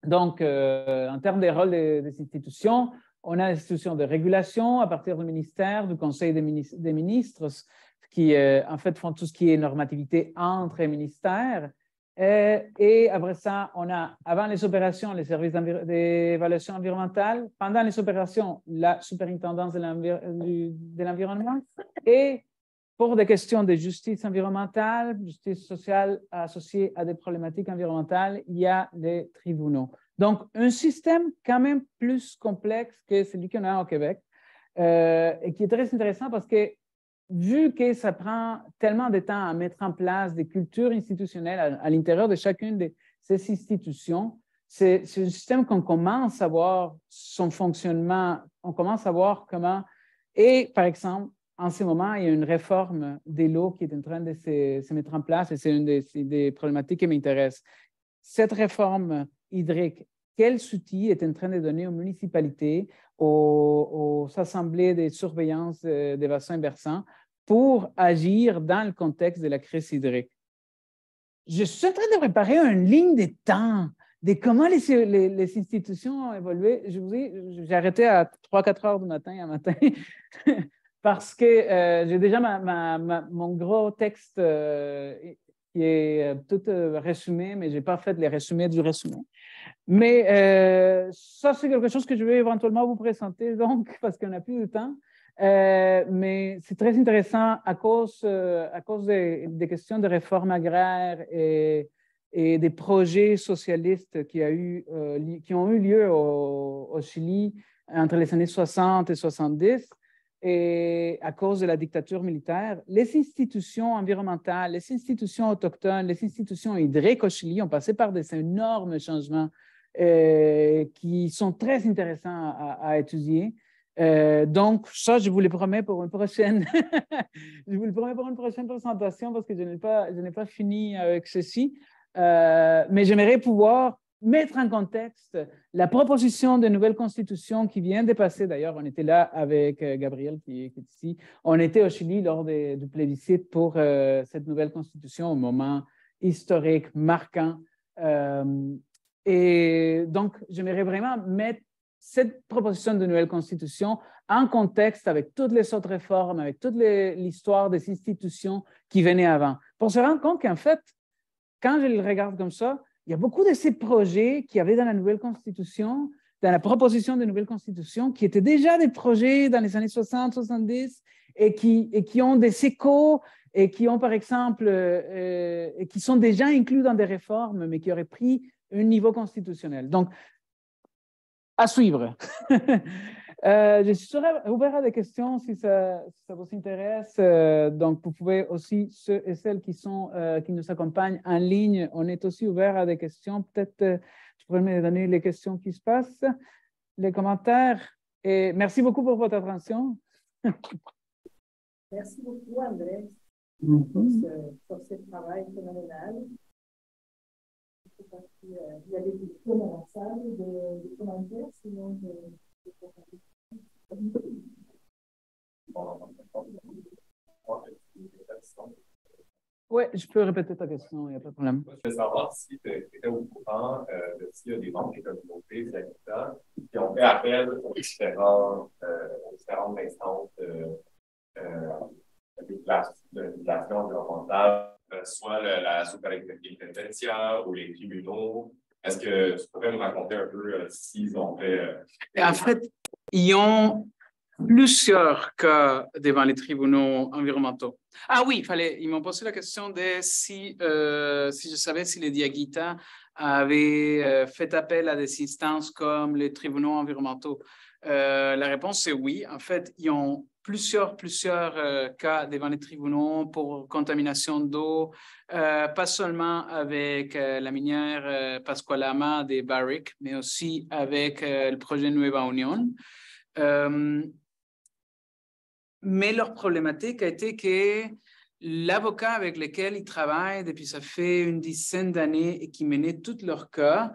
Donc, en termes des rôles des institutions, on a l'institution de régulation à partir du ministère, du Conseil des ministres, qui en fait font tout ce qui est normativité entre les ministères. Et après ça, on a, avant les opérations, les services d'évaluation environnementale, pendant les opérations, la superintendance de l'environnement, et pour des questions de justice environnementale, justice sociale associée à des problématiques environnementales, il y a les tribunaux. Donc, un système quand même plus complexe que celui qu'on a au Québec, et qui est très intéressant parce que vu que ça prend tellement de temps à mettre en place des cultures institutionnelles à l'intérieur de chacune de ces institutions, c'est un système qu'on commence à voir son fonctionnement, on commence à voir comment, et par exemple, en ce moment, il y a une réforme des lots qui est en train de se mettre en place et c'est une des problématiques qui m'intéresse. Cette réforme hydrique, quel outil est en train de donner aux municipalités, aux assemblées de surveillance des bassins versants pour agir dans le contexte de la crise hydrique? Je suis en train de préparer une ligne de temps de comment les institutions ont évolué. Je vous dis, j'ai arrêté à 3-4 heures du matin un matin parce que j'ai déjà mon gros texte qui est tout résumé, mais je n'ai pas fait les résumés du résumé. Mais ça, c'est quelque chose que je vais éventuellement vous présenter, donc, parce qu'on n'a plus de temps. Mais c'est très intéressant à cause des questions de réforme agraire et des projets socialistes qui ont eu lieu au Chili entre les années 60 et 70. Et à cause de la dictature militaire, les institutions environnementales, les institutions autochtones, les institutions hydriques au Chili ont passé par des énormes changements qui sont très intéressants à étudier. Donc, ça, je vous le promets pour une prochaine, je vous le promets pour une prochaine présentation parce que je n'ai pas fini avec ceci. Mais j'aimerais pouvoir mettre en contexte la proposition de nouvelle constitution qui vient de passer. D'ailleurs, on était là avec Gabriel qui est ici. On était au Chili lors du plébiscite pour cette nouvelle constitution au moment historique, marquant. Et donc, j'aimerais vraiment mettre cette proposition de nouvelle constitution en contexte avec toutes les autres réformes, avec toute l'histoire des institutions qui venaient avant. Pour se rendre compte qu'en fait, quand je le regarde comme ça, il y a beaucoup de ces projets qu'il y avait dans la nouvelle constitution, dans la proposition de nouvelle constitution, qui étaient déjà des projets dans les années 60, 70 et qui ont des échos et qui ont, par exemple, et qui sont déjà inclus dans des réformes, mais qui auraient pris un niveau constitutionnel. Donc, à suivre. Je serai ouvert à des questions si ça vous intéresse. Donc, vous pouvez aussi, ceux et celles qui nous accompagnent en ligne, on est aussi ouvert à des questions. Peut-être tu pourrais me donner les questions qui se passent, les commentaires. Et merci beaucoup pour votre attention. Merci beaucoup, André, pour ce travail phénoménal. Il y a des questions dans la salle, des commentaires, sinon Oui, je peux répéter ta question, il n'y a pas de problème. Je veux savoir si tu étais au courant de s'il y a des membres des communautés, des habitants, qui ont fait appel aux différentes instances de régulation environnementale, soit la sous-préfecture ou les tribunaux. Est-ce que tu pourrais nous raconter un peu s'ils ont fait... En fait, ils ont plusieurs cas devant les tribunaux environnementaux. Ah oui, ils m'ont posé la question de si je savais si les Diaguita avaient fait appel à des instances comme les tribunaux environnementaux. La réponse est oui. En fait, ils ont plusieurs cas devant les tribunaux pour contamination d'eau, pas seulement avec la minière Pascualama de Barrick, mais aussi avec le projet Nueva Unión. Mais leur problématique a été que l'avocat avec lequel ils travaillent depuis ça fait une dizaine d'années et qui menait tous leurs cas,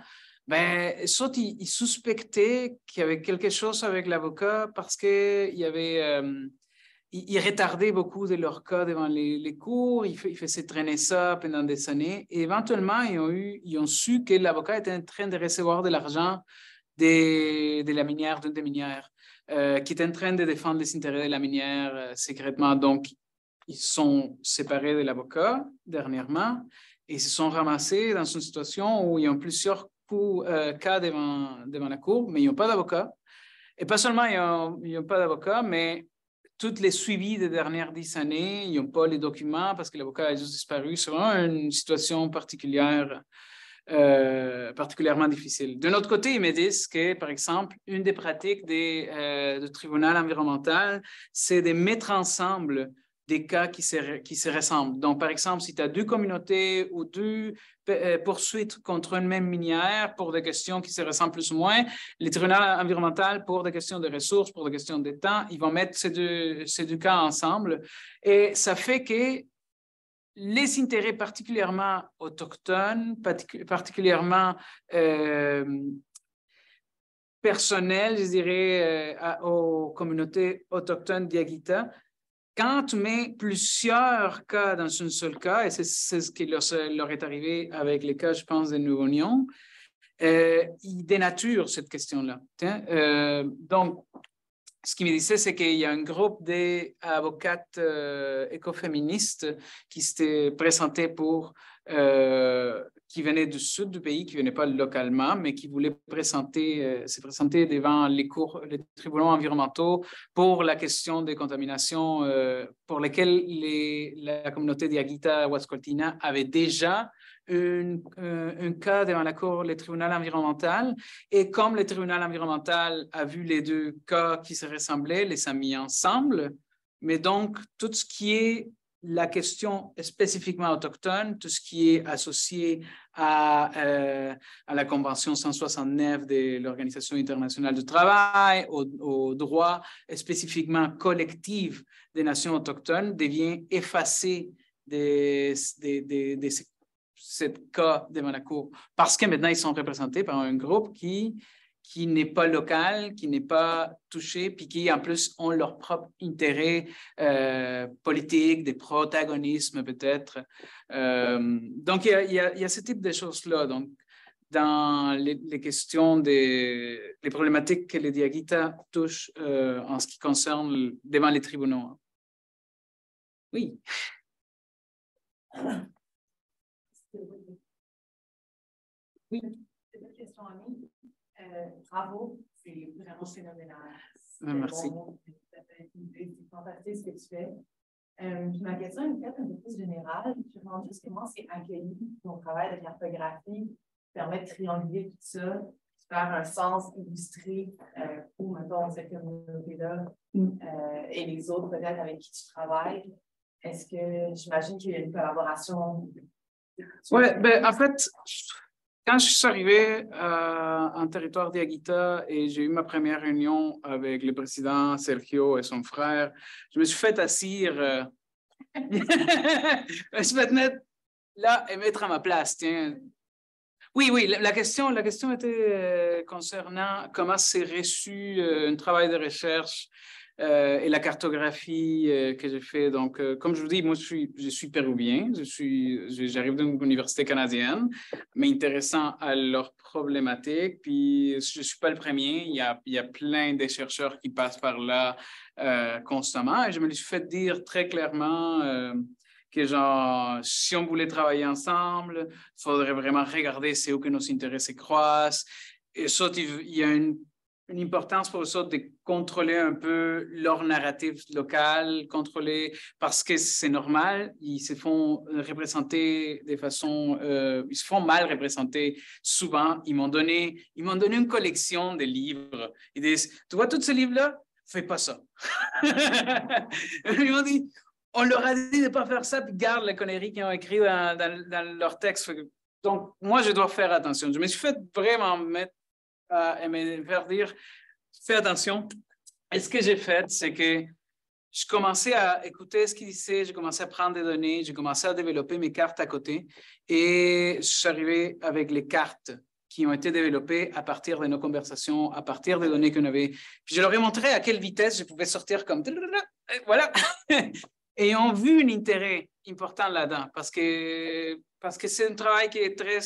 soit ils suspectaient qu'il y avait quelque chose avec l'avocat parce qu'il y avait... ils retardaient beaucoup de leurs cas devant les cours, ils faisaient traîner ça pendant des années. Et éventuellement, ils ont su que l'avocat était en train de recevoir de l'argent de la minière, d'une des minières. Qui est en train de défendre les intérêts de la minière secrètement. Donc, ils sont séparés de l'avocat dernièrement et ils se sont ramassés dans une situation où ils ont plusieurs cas devant la cour, mais ils n'ont pas d'avocat. Et pas seulement ils n'ont pas d'avocat, mais tous les suivis des dernières 10 années, ils n'ont pas les documents parce que l'avocat a juste disparu. C'est vraiment une situation particulière. Particulièrement difficile. D'un autre côté, ils me disent que, par exemple, une des pratiques du tribunal environnemental, c'est de mettre ensemble des cas qui se ressemblent. Donc, par exemple, si tu as deux communautés ou deux poursuites contre une même minière pour des questions qui se ressemblent plus ou moins, les tribunaux environnementaux, pour des questions de ressources, pour des questions de temps, ils vont mettre ces deux cas ensemble. Et ça fait que les intérêts particulièrement autochtones, particulièrement personnels, je dirais, aux communautés autochtones Diaguita, quand tu mets plusieurs cas dans un seul cas, et c'est ce qui leur est arrivé avec les cas, je pense, de Nueva Unión, ils dénaturent cette question-là. Donc, ce qu'il me disait, c'est qu'il y a un groupe d'avocates écoféministes qui s'étaient présentés qui venaient du sud du pays, qui ne venaient pas localement, mais qui voulaient se présenter devant les tribunaux environnementaux pour la question des contaminations pour lesquelles la communauté Diaguita Huascoltina avait déjà un cas devant la Cour, le tribunal environnemental. Et comme le tribunal environnemental a vu les deux cas qui se ressemblaient, les a mis ensemble. Mais donc, tout ce qui est la question spécifiquement autochtone, tout ce qui est associé à la Convention 169 de l'Organisation internationale du travail, au droit spécifiquement collectif des nations autochtones, devient effacé de cette cas devant la Cour, parce que maintenant, ils sont représentés par un groupe qui n'est pas local, qui n'est pas touché, puis qui, en plus, ont leur propre intérêt politique, des protagonismes peut-être. Donc, il y a ce type de choses-là. Donc, dans les questions les problématiques que les Diaguita touchent en ce qui concerne devant les tribunaux. Oui. Oui, c'est une question à nous. Bravo, c'est vraiment phénoménal. Merci. C'est fantastique ce que tu fais. Ma question est peut-être un peu plus générale. Je me demande juste comment c'est accueilli ton travail de cartographie, permet de trianguler tout ça. faire un sens illustré pour, mettons, cette communauté-là et les autres peut-être avec qui tu travailles? Est-ce que j'imagine qu'il y a une collaboration? Oui, ben, en fait, quand je suis arrivé en territoire d'Aguita et j'ai eu ma première réunion avec le président Sergio et son frère, je me suis fait assire. Je suis fait mettre là et mettre à ma place. Tiens. Oui, la question était concernant comment s'est reçu un travail de recherche et la cartographie que j'ai fait. Donc, comme je vous dis, moi, je suis péruvien, j'arrive d'une université canadienne, mais intéressant à leurs problématiques. Puis, je ne suis pas le premier, il y a plein de chercheurs qui passent par là constamment. Et je me suis fait dire très clairement que genre, si on voulait travailler ensemble, il faudrait vraiment regarder c'est où que nos intérêts se croisent. Et ça, il y a une importance pour eux de contrôler un peu leur narratif local, contrôler, parce que c'est normal, ils se font représenter de façon, ils se font mal représenter souvent. Ils m'ont donné une collection de livres. Ils disent, tu vois tous ces livres-là? Fais pas ça. Ils m'ont dit, on leur a dit de ne pas faire ça, puis garde les conneries qu'ils ont écrites dans leur texte. Donc, moi, je dois faire attention. Je me suis fait vraiment mettre à me faire dire, fais attention. Et ce que j'ai fait, c'est que je commençais à écouter ce qu'ils disaient, j'ai commencé à prendre des données, j'ai commencé à développer mes cartes à côté et je suis arrivé avec les cartes qui ont été développées à partir de nos conversations, à partir des données qu'on avait. Puis je leur ai montré à quelle vitesse je pouvais sortir comme... Voilà. Et ils ont vu un intérêt important là-dedans parce que c'est un travail qui est très,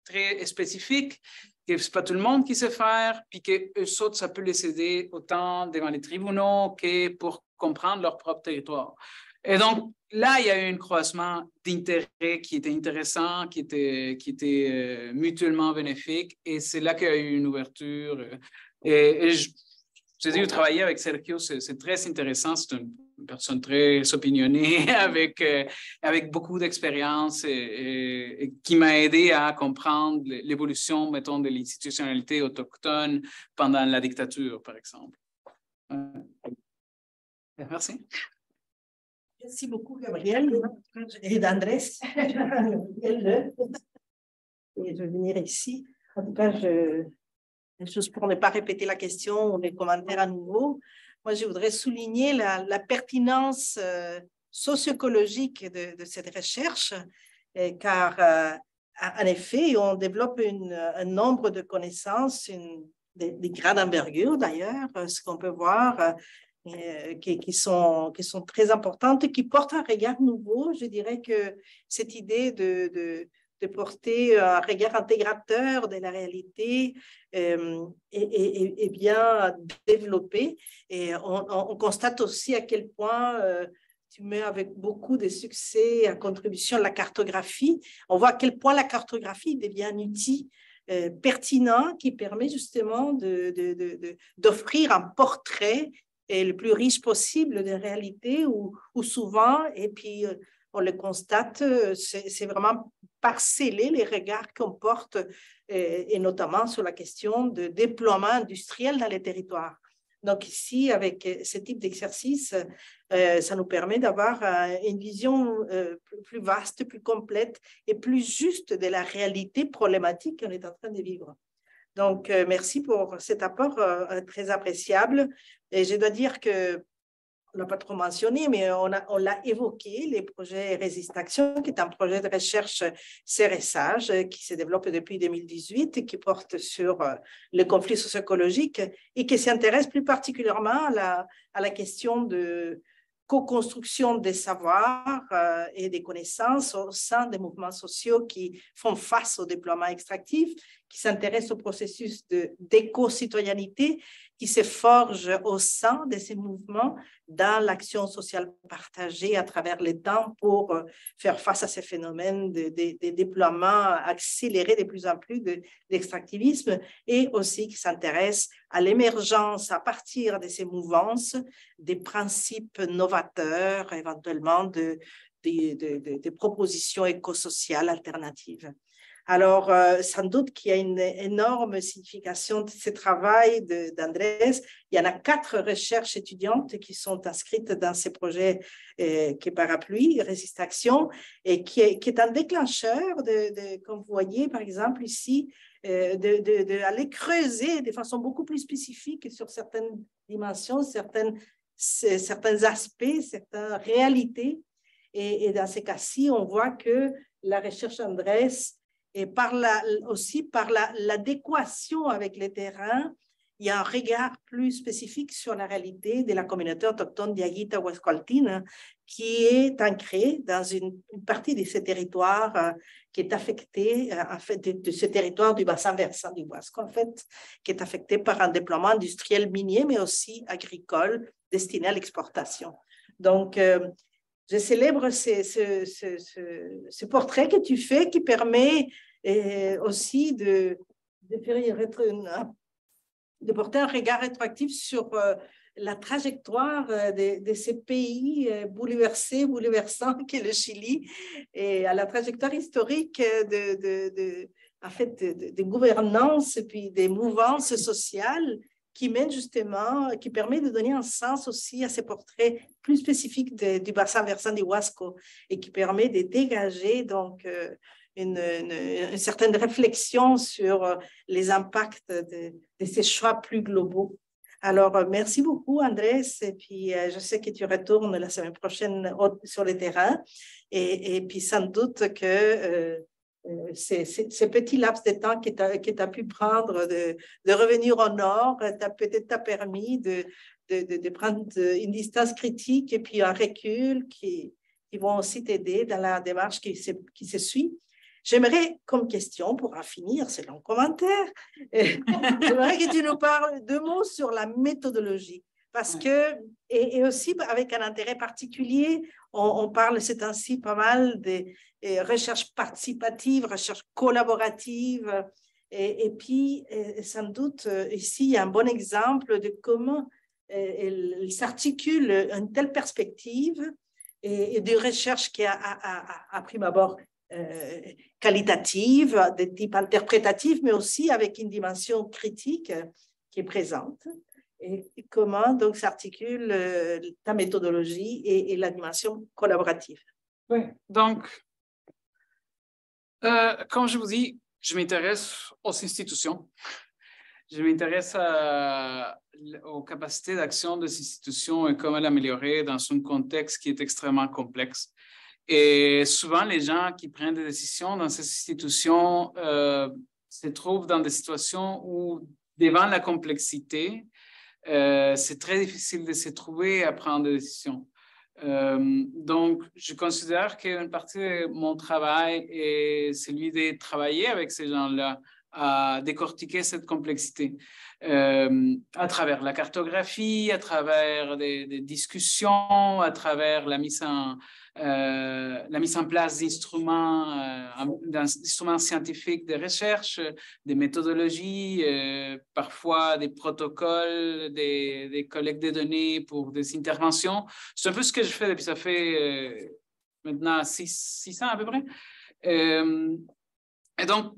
très spécifique, que ce n'est pas tout le monde qui sait faire, puis qu'eux autres, ça peut les aider autant devant les tribunaux que pour comprendre leur propre territoire. Et donc, là, il y a eu un croisement d'intérêts qui était intéressant, qui était mutuellement bénéfique, et c'est là qu'il y a eu une ouverture. Et j'ai dit, travailler avec Sergio, c'est très intéressant, c'est une personne très opinionnée, avec beaucoup d'expérience et qui m'a aidé à comprendre l'évolution, mettons, de l'institutionnalité autochtone pendant la dictature, par exemple. Merci. Merci beaucoup, Gabriel et d'Andrés. Et je vais venir ici. En tout cas, juste pour ne pas répéter la question ou les commentaires à nouveau, moi, je voudrais souligner la pertinence socio-écologique de cette recherche, car, en effet, on développe un nombre de connaissances, des grande envergure d'ailleurs, ce qu'on peut voir, qui sont très importantes et qui portent un regard nouveau. Je dirais que cette idée de porter un regard intégrateur de la réalité est bien développée. Et on constate aussi à quel point tu mets avec beaucoup de succès à contribution à la cartographie. On voit à quel point la cartographie devient un outil pertinent qui permet justement d'offrir un portrait le plus riche possible de réalité où souvent, et puis on le constate, c'est vraiment parceller les regards qu'on porte, et notamment sur la question de déploiement industriel dans les territoires. Donc ici, avec ce type d'exercice, ça nous permet d'avoir une vision plus vaste, plus complète et plus juste de la réalité problématique qu'on est en train de vivre. Donc, merci pour cet apport très appréciable. Et je dois dire que on n'a pas trop mentionné, mais on l'a évoqué, les projets Résist-Action, qui est un projet de recherche CRSage qui se développe depuis 2018 et qui porte sur le conflit socio-écologique et qui s'intéresse plus particulièrement à la question de co-construction des savoirs et des connaissances au sein des mouvements sociaux qui font face au déploiement extractif, qui s'intéressent au processus d'éco-citoyenneté qui se forge au sein de ces mouvements dans l'action sociale partagée à travers les temps pour faire face à ces phénomènes de déploiement accéléré de plus en plus d'extractivisme et aussi qui s'intéresse à l'émergence à partir de ces mouvances des principes novateurs, éventuellement des propositions écosociales alternatives. Alors, sans doute qu'il y a une énorme signification de ce travail d'Andrés. Il y en a 4 recherches étudiantes qui sont inscrites dans ces projets qui est Parapluie, Résiste Action, et qui est un déclencheur, comme vous voyez, par exemple, ici, d'aller creuser de façon beaucoup plus spécifique sur certaines dimensions, certains aspects, certaines réalités. Et dans ces cas-ci, on voit que la recherche d'Andrés, et aussi par l'adéquation avec les terrains, il y a un regard plus spécifique sur la réalité de la communauté autochtone Diaguita Huascualtina qui est ancrée dans une partie de ce territoire qui est affecté, en fait, de ce territoire du bassin versant du Huasco, en fait, qui est affecté par un déploiement industriel minier, mais aussi agricole destiné à l'exportation. Donc, je célèbre ce portrait que tu fais qui permet aussi de porter un regard rétroactif sur la trajectoire de ces pays bouleversants qu'est le Chili et à la trajectoire historique en fait, de gouvernance et puis des mouvances sociales qui mène justement, qui permet de donner un sens aussi à ces portraits plus spécifiques du bassin versant du Huasco et qui permet de dégager donc une certaine réflexion sur les impacts de ces choix plus globaux. Alors, merci beaucoup, Andrés. Et puis, je sais que tu retournes la semaine prochaine sur le terrain. Et puis, sans doute que ces petits laps de temps que tu as pu prendre de revenir au nord, peut-être t'a permis de prendre une distance critique et puis un recul qui vont aussi t'aider dans la démarche qui se suit. J'aimerais, comme question, pour en finir, c'est long commentaire, j'aimerais que tu nous parles 2 mots sur la méthodologie. Parce que, et aussi avec un intérêt particulier, on parle ces temps-ci pas mal de recherche participative, recherche collaborative, et puis sans doute ici il y a un bon exemple de comment il s'articule une telle perspective et de recherche qui est à prime abord qualitative, de type interprétatif, mais aussi avec une dimension critique qui est présente. Et comment donc s'articule ta méthodologie et la dimension collaborative. Oui, donc, comme je vous dis, je m'intéresse aux institutions. Je m'intéresse aux capacités d'action des institutions et comment l'améliorer dans un contexte qui est extrêmement complexe. Et souvent, les gens qui prennent des décisions dans ces institutions se trouvent dans des situations où, devant la complexité, c'est très difficile de se trouver à prendre des décisions. Donc, je considère qu'une partie de mon travail est celui de travailler avec ces gens-là à décortiquer cette complexité à travers la cartographie, à travers des discussions, à travers la mise en place d'instruments scientifiques de recherche, des méthodologies, parfois des protocoles, des collectes de données pour des interventions. C'est un peu ce que je fais depuis, ça fait maintenant 6 ans à peu près. Et donc,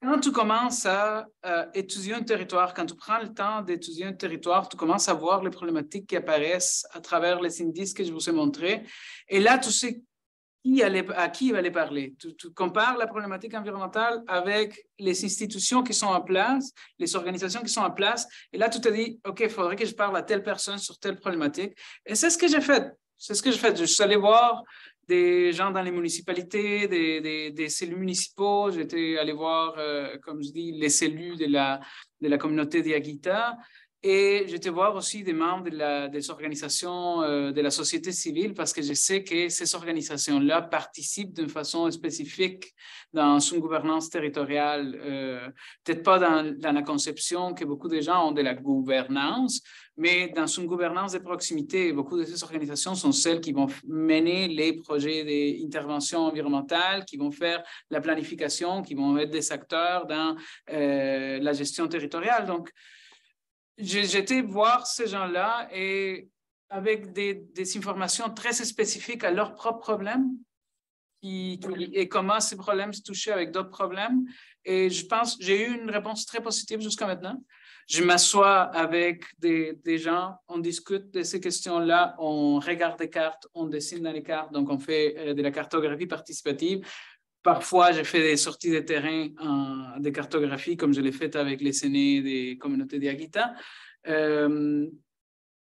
quand tu commences à étudier un territoire, quand tu prends le temps d'étudier un territoire, tu commences à voir les problématiques qui apparaissent à travers les indices que je vous ai montrés. Et là, tu sais à qui il va aller parler. Tu compares la problématique environnementale avec les institutions qui sont en place, les organisations qui sont en place. Et là, tu te dis, OK, il faudrait que je parle à telle personne sur telle problématique. Et c'est ce que j'ai fait. C'est ce que j'ai fait. Je suis allé voir des gens dans les municipalités, des cellules municipaux. J'étais allé voir, comme je dis, les cellules de la communauté Diaguita. Et j'étais voir aussi des membres des organisations de la société civile parce que je sais que ces organisations-là participent d'une façon spécifique dans une gouvernance territoriale. Peut-être pas dans la conception que beaucoup de gens ont de la gouvernance, mais dans une gouvernance de proximité. Beaucoup de ces organisations sont celles qui vont mener les projets d'intervention environnementale, qui vont faire la planification, qui vont être des acteurs dans la gestion territoriale. Donc, j'étais voir ces gens-là et avec des informations très spécifiques à leurs propres problèmes et comment ces problèmes se touchaient avec d'autres problèmes. Et je pense, j'ai eu une réponse très positive jusqu'à maintenant. Je m'assois avec des gens, on discute de ces questions-là, on regarde des cartes, on dessine dans les cartes, donc on fait de la cartographie participative. Parfois, j'ai fait des sorties de terrain de cartographie, comme je l'ai fait avec les aînés des communautés d'Yaguita.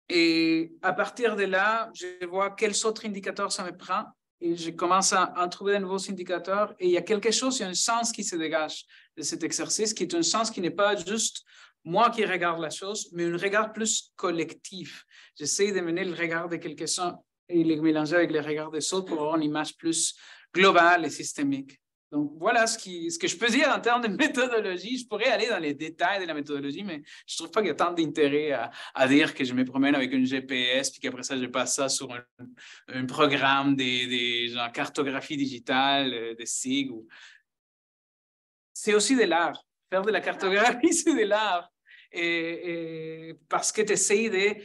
Et à partir de là, je vois quels autres indicateurs ça me prend et je commence à trouver de nouveaux indicateurs. Et il y a quelque chose, il y a un sens qui se dégage de cet exercice, qui est un sens qui n'est pas juste moi qui regarde la chose, mais un regard plus collectif. J'essaie de mener le regard de quelques-uns et les mélanger avec le regard des autres pour avoir une image plus globale et systémique. Donc, voilà ce que je peux dire en termes de méthodologie. Je pourrais aller dans les détails de la méthodologie, mais je ne trouve pas qu'il y a tant d'intérêt à dire que je me promène avec une GPS puis qu'après ça, je passe ça sur un programme des genre cartographie digitale, des SIG. C'est aussi de l'art. Faire de la cartographie, c'est de l'art. Et parce que tu essaies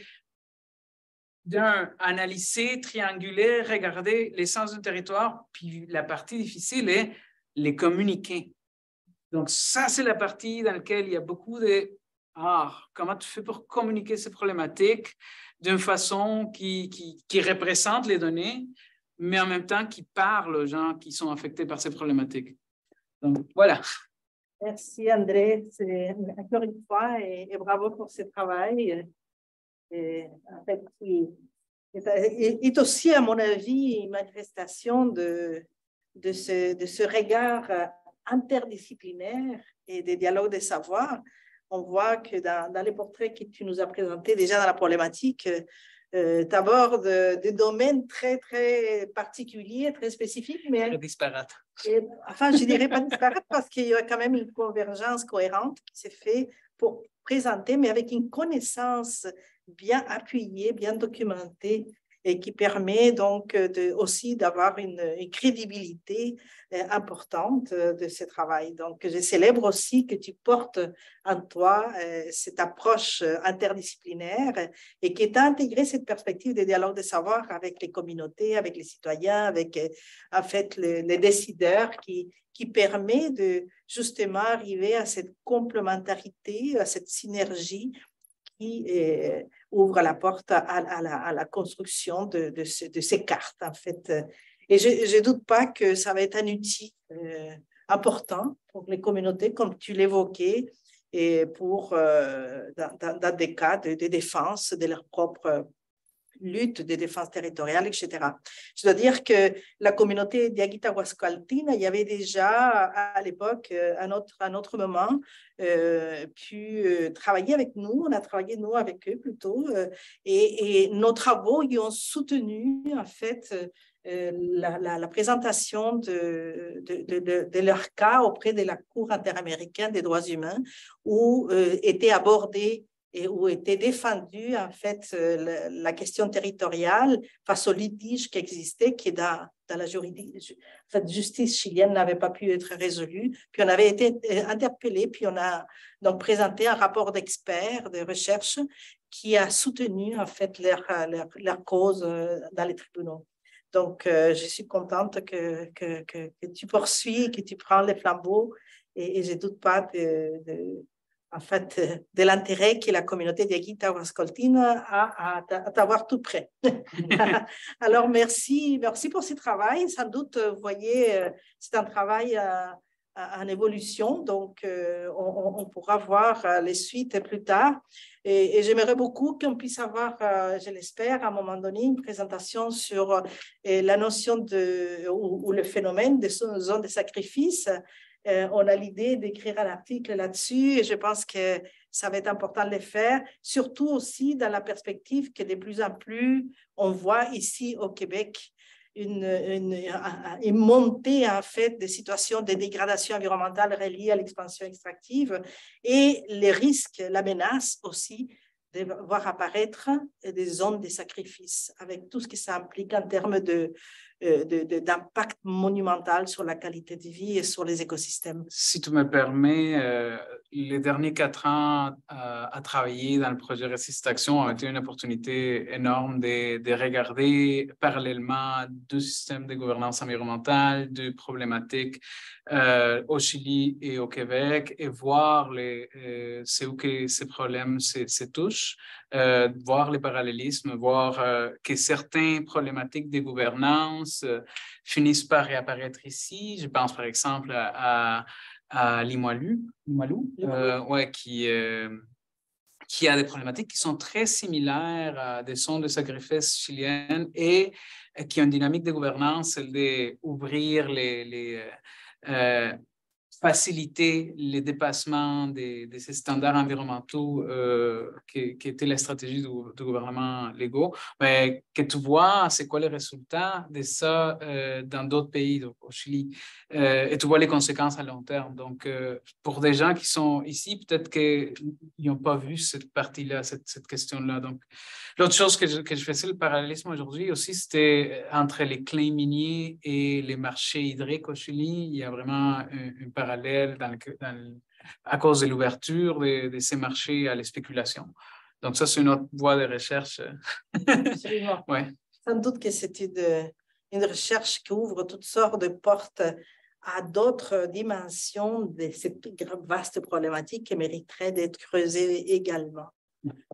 d'analyser, trianguler, regarder l'essence du territoire, puis la partie difficile est les communiquer. Donc, ça, c'est la partie dans laquelle il y a beaucoup de comment tu fais pour communiquer ces problématiques d'une façon qui représente les données, mais en même temps qui parle aux gens qui sont affectés par ces problématiques. Donc, voilà. Merci, André. Encore une fois, et bravo pour ce travail. En fait, qui est aussi, à mon avis, une manifestation de ce regard interdisciplinaire et des dialogues des savoirs. On voit que dans les portraits que tu nous as présentés déjà dans la problématique, tu abordes des domaines très, très particuliers, très spécifiques, mais très disparates. Enfin, je ne dirais pas disparates parce qu'il y a quand même une convergence cohérente qui s'est faite pour présenter, mais avec une connaissance bien appuyée, bien documentée, et qui permet donc aussi d'avoir une crédibilité importante de ce travail. Donc, je célèbre aussi que tu portes en toi cette approche interdisciplinaire et que tu as intégré cette perspective de dialogue de savoir avec les communautés, avec les citoyens, avec en fait les décideurs qui permet de justement arriver à cette complémentarité, à cette synergie qui ouvre la porte à la construction de ces cartes, en fait. Et je ne doute pas que ça va être un outil important pour les communautés, comme tu l'évoquais, et pour, dans des cas de défense de leur propre lutte de défense territoriale, etc. Je dois dire que la communauté d'Yaguita-Huascoaltina, il y avait déjà à l'époque, à un autre moment, pu travailler avec nous. On a travaillé, nous, avec eux plutôt. Et nos travaux, ils ont soutenu, en fait, la présentation de leur cas auprès de la Cour interaméricaine des droits humains, où était abordée et où était défendue en fait la question territoriale face au litige qui existait, qui est dans la justice chilienne n'avait pas pu être résolu. Puis on avait été interpellé, puis on a donc présenté un rapport d'experts, de recherche, qui a soutenu en fait leur cause dans les tribunaux. Donc, je suis contente que tu poursuis, que tu prends les flambeaux, et je ne doute pas en fait, de l'intérêt que la communauté d'Yaguita-Huascoaltina a à t'avoir tout près. Alors, merci pour ce travail. Sans doute, vous voyez, c'est un travail en évolution, donc on pourra voir les suites plus tard. Et j'aimerais beaucoup qu'on puisse avoir, je l'espère, à un moment donné, une présentation sur la notion ou le phénomène des zones de sacrifice. On a l'idée d'écrire un article là-dessus et je pense que ça va être important de le faire, surtout aussi dans la perspective que de plus en plus, on voit ici au Québec une montée en fait de situations de dégradation environnementale reliées à l'expansion extractive et les risques, la menace aussi de voir apparaître des zones de sacrifice avec tout ce que ça implique en termes d'impact monumental sur la qualité de vie et sur les écosystèmes. Si tu me permets, les derniers 4 ans à travailler dans le projet Resist Action a été une opportunité énorme de regarder parallèlement deux systèmes de gouvernance environnementale, deux problématiques au Chili et au Québec et voir c'est où que ces problèmes se touchent, voir les parallélismes, voir que certaines problématiques de gouvernance finissent par réapparaître ici. Je pense par exemple à Limoilou, ouais, qui a des problématiques qui sont très similaires à des zones de sacrifice chiliennes et qui ont une dynamique de gouvernance, celle d'ouvrir faciliter les dépassements de ces standards environnementaux qui étaient la stratégie du gouvernement légaux, mais que tu vois, c'est quoi les résultats de ça dans d'autres pays, donc au Chili, et tu vois les conséquences à long terme. Donc, pour des gens qui sont ici, peut-être qu'ils n'ont pas vu cette partie-là, cette question-là. Donc, l'autre chose que je faisais le parallélisme aujourd'hui aussi, c'était entre les claims miniers et les marchés hydriques au Chili. Il y a vraiment un parallèle à cause de l'ouverture de ces marchés à la spéculation. Donc, ça, c'est une autre voie de recherche. Absolument. Ouais. Sans doute que c'est une recherche qui ouvre toutes sortes de portes à d'autres dimensions de cette vaste problématique qui mériterait d'être creusée également.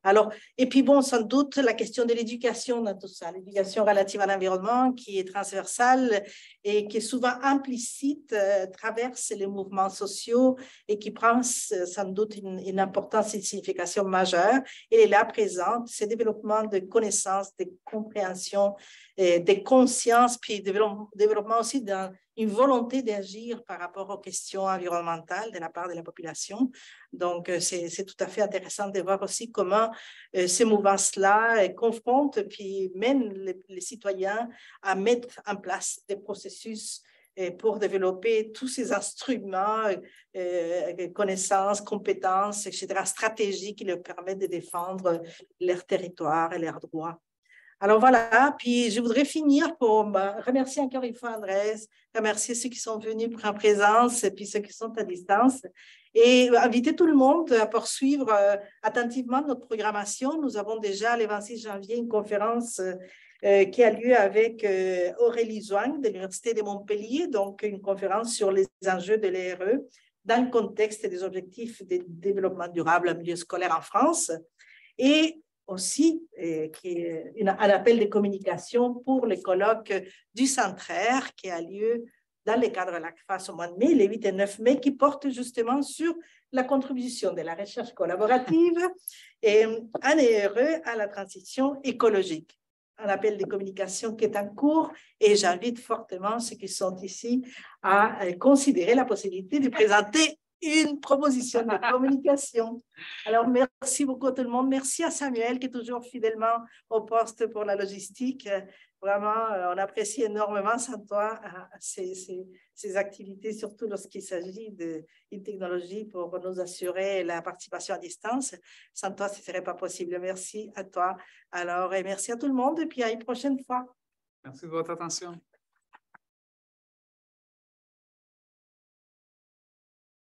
Alors, et puis bon, sans doute, la question de l'éducation dans tout ça, l'éducation relative à l'environnement qui est transversale et qui est souvent implicite, traverse les mouvements sociaux et qui prend sans doute une importance et une signification majeure. Elle est là présente, ce développement de connaissances, de compréhension, de conscience, puis développement aussi d'une volonté d'agir par rapport aux questions environnementales de la part de la population. Donc, c'est tout à fait intéressant de voir aussi comment ces mouvances-là confrontent puis mènent les citoyens à mettre en place des processus pour développer tous ces instruments, connaissances, compétences, etc., stratégies qui leur permettent de défendre leur territoire et leurs droits. Alors voilà, puis je voudrais finir pour remercier encore une fois Andrés, remercier ceux qui sont venus en présence et puis ceux qui sont à distance et inviter tout le monde à poursuivre attentivement notre programmation. Nous avons déjà le 26 janvier une conférence qui a lieu avec Aurélie Zhuang de l'Université de Montpellier, donc une conférence sur les enjeux de l'ERE dans le contexte des objectifs de développement durable en milieu scolaire en France. Et aussi, qui est un appel de communication pour le colloque du Centraire qui a lieu dans le cadre de l'ACFAS au mois de mai, les 8 et 9 mai, qui porte justement sur la contribution de la recherche collaborative et un ERE à la transition écologique. Un appel de communication qui est en cours et j'invite fortement ceux qui sont ici à considérer la possibilité de présenter une proposition de communication. Alors, merci beaucoup à tout le monde. Merci à Samuel qui est toujours fidèlement au poste pour la logistique. Vraiment, on apprécie énormément sans toi ces activités, surtout lorsqu'il s'agit d'une technologie pour nous assurer la participation à distance. Sans toi, ce ne serait pas possible. Merci à toi. Alors, et merci à tout le monde et puis à une prochaine fois. Merci de votre attention.